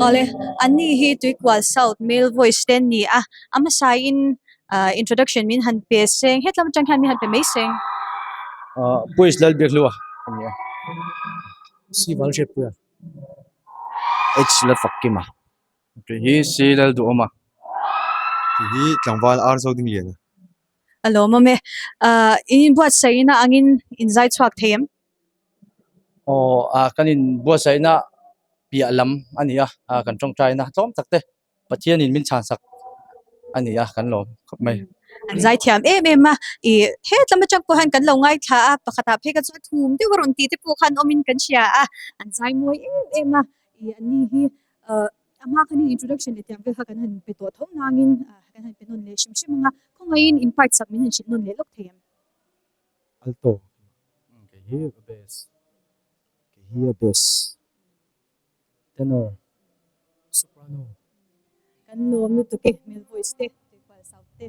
Ole, ani hi tuik wal south male voice ten ni ama sa in introduction min han pe seng hetlam chang han mi han pe mai seng. Pues lal bek luwa ania si wal shep ya h la fakki ma okay hi si lal du ma Hi tlangwal ar zo ding lian. Alo mame in buat sa ina angin insight swak them. o kanin bua sai na pia lam ania kan tong trai na tom takte pathian in min chan sak ania kan lo mai Anxiety thiam ma hetlam chang ko han kan lo ngai tha pakata phe ka chu thum ti waron ti te pu khan omin kan sia anxiety moi ma ani hi ama kan introduction le tiam ve kan han pe to thong nangin kan han pe non le shim shim nga khongain in part sak min han shin non le lok them. Alto. okay hi bass Here bass. tenor soprano Kan lo mi to ke male voice te wal south te